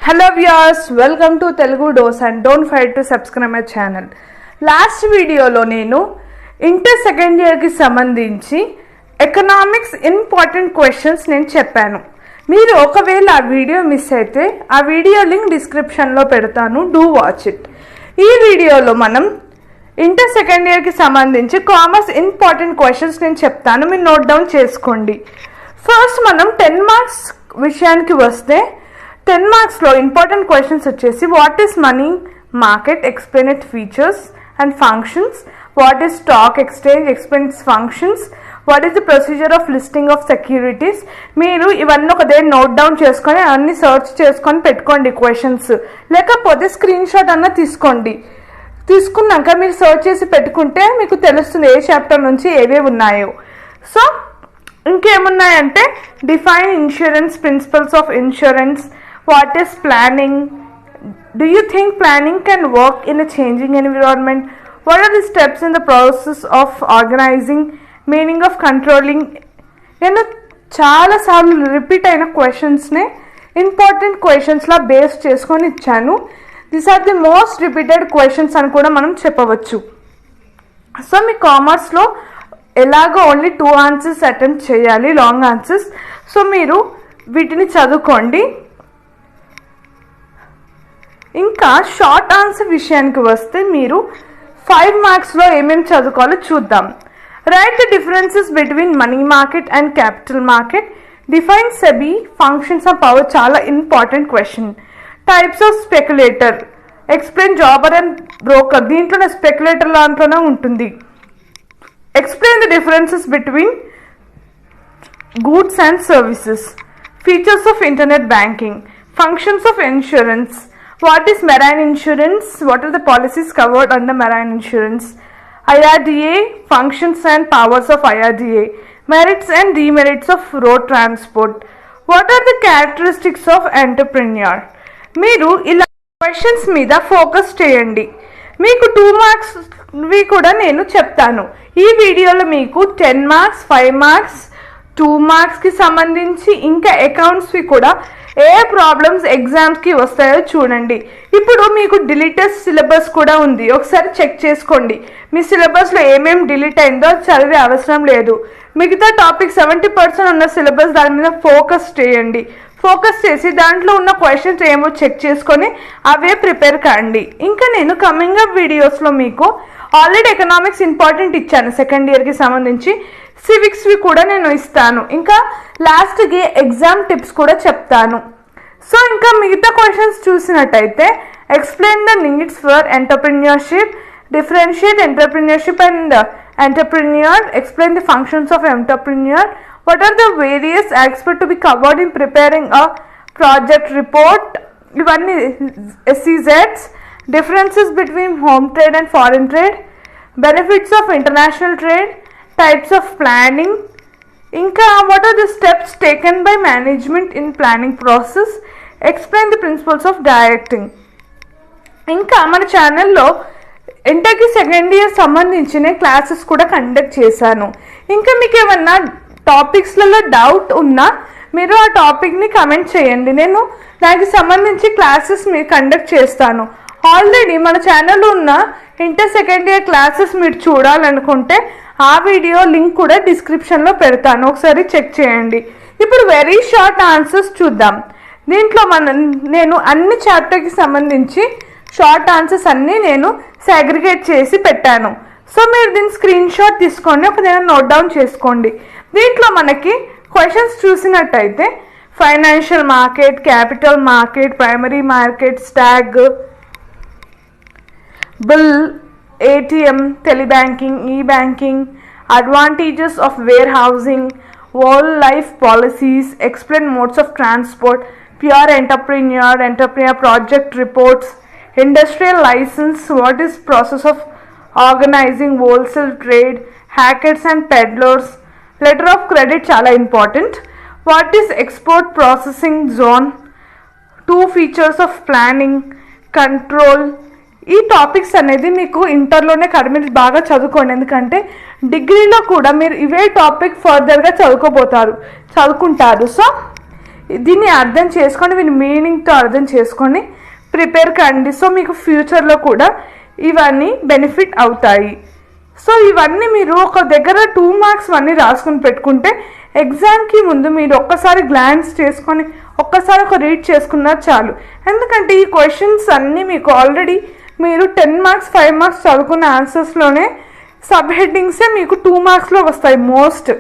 Hello viewers, welcome to Telugu Dose and don't forget to subscribe my channel. Last video lo nenu inter second year ki sambandhinchi economics important questions nenu cheppanu. Meeru okavela aa video miss aithe aa video link description lo pedtanu, do watch it. Ee video lo manam inter second year ki sambandhinchi commerce important questions nenu cheptanu, meer note down cheskondi. First manam 10 marks vishayaniki vaste 10 marks లో important questions వచ్చేసి what is money market, explain it features and functions, what is stock exchange, explain it's functions, what is the procedure of listing of securities. మీరు ఇవన్నీ ఒక దగ్గర note down చేసుకొని అన్ని search చేసుకొని పెట్టుకోండి క్వశ్చన్స్, లేకపోతే స్క్రీన్ షాట్ అన్న తీసుకోండి. తీసుకున్నాక మీరు సర్చ్ చేసి పెట్టుకుంటే మీకు తెలుస్తుంది ఏ చాప్టర్ నుంచి ఏవేవి ఉన్నాయో. సో ఇంకేమున్నాయంటే define insurance, principles of insurance, what is planning, do you think planning can work in a changing environment, what are the steps in the process of organizing, meaning of controlling. నేను చాలా సార్లు repeat అయిన క్వశ్చన్స్నే important క్వశ్చన్స్లా base చేసుకొని ఇచ్చాను. These are the most repeated questions అని కూడా మనం చెప్పవచ్చు. సో మీ కామర్స్లో ఎలాగో ఓన్లీ 2 ఆన్సర్స్ అటెంప్ట్ చేయాలి, లాంగ్ ఆన్సర్స్. సో మీరు వీటిని చదువుకోండి. ఇంకా షార్ట్ ఆన్సర్ విషయానికి వస్తే మీరు 5 మార్క్స్లో ఏమేమి చదువుకోవాలో చూద్దాం. Write the differences between money market and capital market, define SEBI, functions of power, చాలా important question. Types of speculator, explain jobber and broker, దీంట్లోనే స్పెక్యులేటర్ దాంట్లోనే ఉంటుంది. Explain the differences between goods and services, features of internet banking, functions of insurance, what is marine insurance, what are the policies covered under marine insurance, IRDA, functions and powers of IRDA, merits and demerits of road transport, what are the characteristics of entrepreneur. మీరు ఇలా questions మీద focus చేయండి. మీకు 2 marks కూడా నేను చెప్తాను. ఈ వీడియోలో మీకు 10 మార్క్స్, 5 మార్క్స్, 2 మార్క్స్కి సంబంధించి ఇంకా అకౌంట్స్వి కూడా ఏ ప్రాబ్లమ్స్ ఎగ్జామ్స్కి వస్తాయో చూడండి. ఇప్పుడు మీకు డిలీటెడ్ సిలబస్ కూడా ఉంది, ఒకసారి చెక్ చేసుకోండి. మీ సిలబస్లో ఏమేమి డిలీట్ అయిందో చదివే అవసరం లేదు. మిగతా టాపిక్ 70% ఉన్న సిలబస్ దాని మీద ఫోకస్ చేయండి. ఫోకస్ చేసి దాంట్లో ఉన్న క్వశ్చన్స్ ఏమో చెక్ చేసుకొని అవే ప్రిపేర్ కాండి. ఇంకా నేను కమింగ్ అప్ వీడియోస్లో మీకు ఆల్రెడీ ఎకనామిక్స్ ఇంపార్టెంట్ ఇచ్చాను సెకండ్ ఇయర్కి సంబంధించి, సివిక్స్వి కూడా నేను ఇస్తాను. ఇంకా లాస్ట్కి ఎగ్జామ్ టిప్స్ కూడా చెప్తాను. సో ఇంకా మిగతా క్వశ్చన్స్ చూసినట్టయితే explain the needs for entrepreneurship, differentiate entrepreneurship and entrepreneur, explain the functions of entrepreneur, what are the various aspects to be covered in preparing a project report, ivanni SEZs, differences between home trade and foreign trade, benefits of international trade, types of planning, inka what are the steps taken by management in planning process, explain the principles of directing. ఇంకా మన ఛానల్లో ఇంటర్కి second year సంబంధించిన classes కూడా conduct చేశాను. ఇంకా మీకు ఏమన్నా టాపిక్స్లలో doubt ఉన్నా మీరు ఆ టాపిక్ని కమెంట్ చేయండి, నేను దానికి సంబంధించి క్లాసెస్ మీరు కండక్ట్ చేస్తాను. ఆల్రెడీ మన ఛానల్లో ఉన్న ఇంటర్ సెకండ్ ఇయర్ క్లాసెస్ మీరు చూడాలనుకుంటే ఆ వీడియో లింక్ కూడా డిస్క్రిప్షన్లో పెడతాను, ఒకసారి చెక్ చేయండి. ఇప్పుడు వెరీ షార్ట్ ఆన్సర్స్ చూద్దాం. దీంట్లో నేను అన్ని చాప్టర్కి సంబంధించి షార్ట్ ఆన్సర్స్ అన్నీ నేను సెగ్రిగేట్ చేసి పెట్టాను. సో మీరు దీన్ని స్క్రీన్ షాట్ తీసుకోండి, ఒక దగ్గర నోట్ డౌన్ చేసుకోండి. దీంట్లో మనకి క్వశ్చన్స్ చూసినట్టయితే financial market, capital market, primary market, stag, bill, ATM, telebanking, e banking, advantages of warehousing, world life policies, explain modes of transport, pure entrepreneur project reports, industrial licence, what is process of organising wholesale trade, hawkers and peddlers, letter of credit చాలా important, what is export processing zone, 2 features of planning, control. ఈ topics అనేది మీకు ఇంటర్లోనే మీరు బాగా చదువుకోండి, ఎందుకంటే డిగ్రీలో కూడా మీరు ఇవే టాపిక్ ఫర్దర్గా చదువుకుంటారు. సో దీన్ని అర్థం చేసుకోండి, వీని మీనింగ్తో అర్థం చేసుకొని ప్రిపేర్ కండి. సో మీకు ఫ్యూచర్లో కూడా ఇవన్నీ బెనిఫిట్ అవుతాయి. సో ఇవన్నీ మీరు ఒక దగ్గర 2 మార్క్స్ అన్నీ రాసుకుని పెట్టుకుంటే ఎగ్జామ్కి ముందు మీరు ఒక్కసారి గ్లాన్స్ చేసుకొని ఒక్కసారి ఒక రీడ్ చేసుకున్నా చాలు. ఎందుకంటే ఈ క్వశ్చన్స్ అన్నీ మీకు ఆల్రెడీ మీరు 10 మార్క్స్ 5 మార్క్స్ చదువుకున్న ఆన్సర్స్లోనే సబ్ హెడ్డింగ్సే మీకు 2 మార్క్స్లో వస్తాయి మోస్ట్.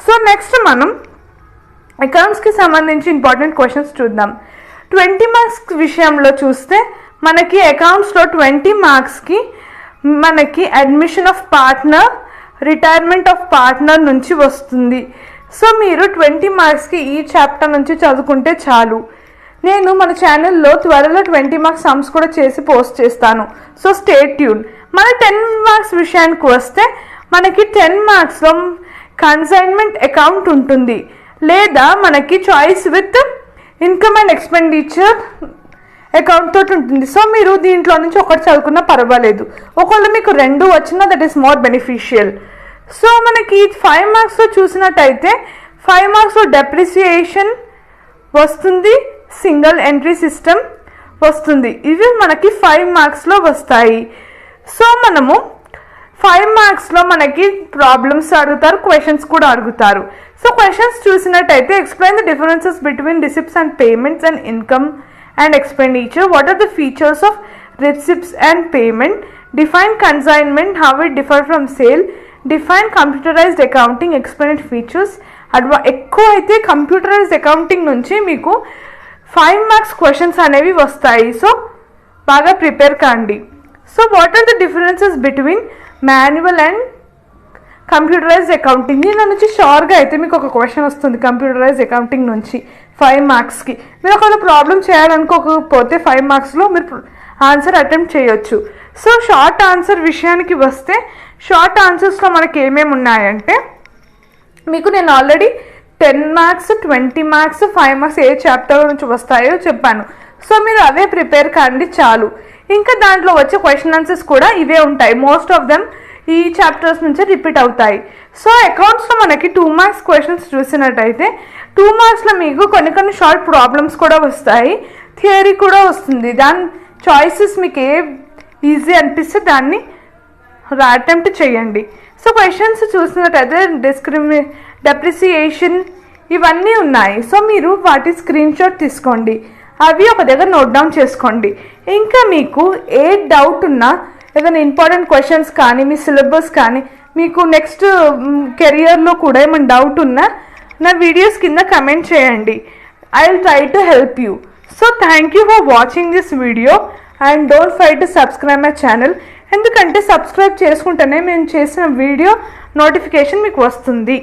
సో నెక్స్ట్ మనం అకౌంట్స్కి సంబంధించి ఇంపార్టెంట్ క్వశ్చన్స్ చూద్దాం. 20 మార్క్స్ విషయంలో చూస్తే మనకి అకౌంట్స్లో 20 మార్క్స్కి మనకి admission of partner, retirement of partner నుంచి వస్తుంది. సో మీరు 20 మార్క్స్కి ఈ చాప్టర్ నుంచి చదువుకుంటే చాలు. నేను మన ఛానల్లో త్వరలో 20 మార్క్స్ సమ్స్ కూడా చేసి పోస్ట్ చేస్తాను. So stay tune. మన 10 మార్క్స్ విషయానికి వస్తే మనకి 10 మార్క్స్లో కన్సైన్మెంట్ అకౌంట్ ఉంటుంది, లేదా మనకి choice with income and expenditure account తోటి ఉంటుంది. సో మీరు దీంట్లో నుంచి ఒకటి చదువుకున్నా పర్వాలేదు. ఒకవేళ మీకు 2 వచ్చినా that is more beneficial. So మనకి 5 మార్క్స్లో చూసినట్టయితే 5 మార్క్స్లో డెప్రిసియేషన్ వస్తుంది, సింగిల్ ఎంట్రీ సిస్టమ్ వస్తుంది. ఇవి మనకి 5 మార్క్స్లో వస్తాయి. సో మనము 5 మార్క్స్లో మనకి ప్రాబ్లమ్స్ అడుగుతారు, క్వశ్చన్స్ కూడా అడుగుతారు. సో క్వశ్చన్స్ చూసినట్టయితే explain the differences between receipts and payments and income and expenditure. What are the features of receipts and payment? Define consignment, how it differ from sale. Define computerized accounting, explain its features. ఎక్కువ అయితే computerised accounting నుంచి మీకు 5 marks questions అనేవి వస్తాయి. So బాగా prepare కాండి. So what are the differences between manual and computerised accounting? దీని నుంచి షోర్గా అయితే మీకు ఒక క్వశ్చన్ వస్తుంది కంప్యూటరైజ్డ్ అకౌంటింగ్ నుంచి 5 మార్క్స్కి. మీరు ఒకవేళ ప్రాబ్లం చేయాలనుకోకపోతే 5 మార్క్స్లో మీరు ఆన్సర్ అటెంప్ట్ చేయొచ్చు. సో షార్ట్ ఆన్సర్ విషయానికి వస్తే షార్ట్ ఆన్సర్స్లో మనకి ఏమేమి ఉన్నాయంటే మీకు నేను ఆల్రెడీ 10 మార్క్స్ 20 మార్క్స్ 5 మార్క్స్ ఏ చాప్టర్ నుంచి వస్తాయో చెప్పాను. సో మీరు అవే ప్రిపేర్ కాండి చాలు. ఇంకా దాంట్లో వచ్చే క్వశ్చన్ ఆన్సర్స్ కూడా ఇవే ఉంటాయి. మోస్ట్ ఆఫ్ దెమ్ ఈ చాప్టర్స్ నుంచి రిపీట్ అవుతాయి. సో అకౌంట్స్లో మనకి 2 మార్క్స్ క్వశ్చన్స్ చూసినట్టయితే 2 మార్క్స్లో మీకు కొన్ని షార్ట్ ప్రాబ్లమ్స్ కూడా వస్తాయి, థియరీ కూడా వస్తుంది. దాని చాయిసెస్ మీకు ఏ ఈజీ అనిపిస్తే దాన్ని అటెంప్ట్ చేయండి. సో క్వశ్చన్స్ చూసినట్టయితే డెప్రిసియేషన్ ఇవన్నీ ఉన్నాయి. సో మీరు వాటి స్క్రీన్ షాట్ తీసుకోండి, అవి ఒక దగ్గర నోట్ డౌన్ చేసుకోండి. ఇంకా మీకు ఏ డౌట్ ఉన్నా, ఏదైనా ఇంపార్టెంట్ క్వశ్చన్స్ కానీ మీ సిలబస్ కానీ మీకు నెక్స్ట్ కెరియర్లో కూడా ఏమైనా డౌట్ ఉన్నా నా వీడియోస్ కింద కమెంట్ చేయండి. I will try to help you. So thank you for watching this video and don't forget to subscribe my channel. ఎందుకంటే సబ్స్క్రైబ్ చేసుకుంటేనే మేము చేసిన వీడియో నోటిఫికేషన్ మీకు వస్తుంది.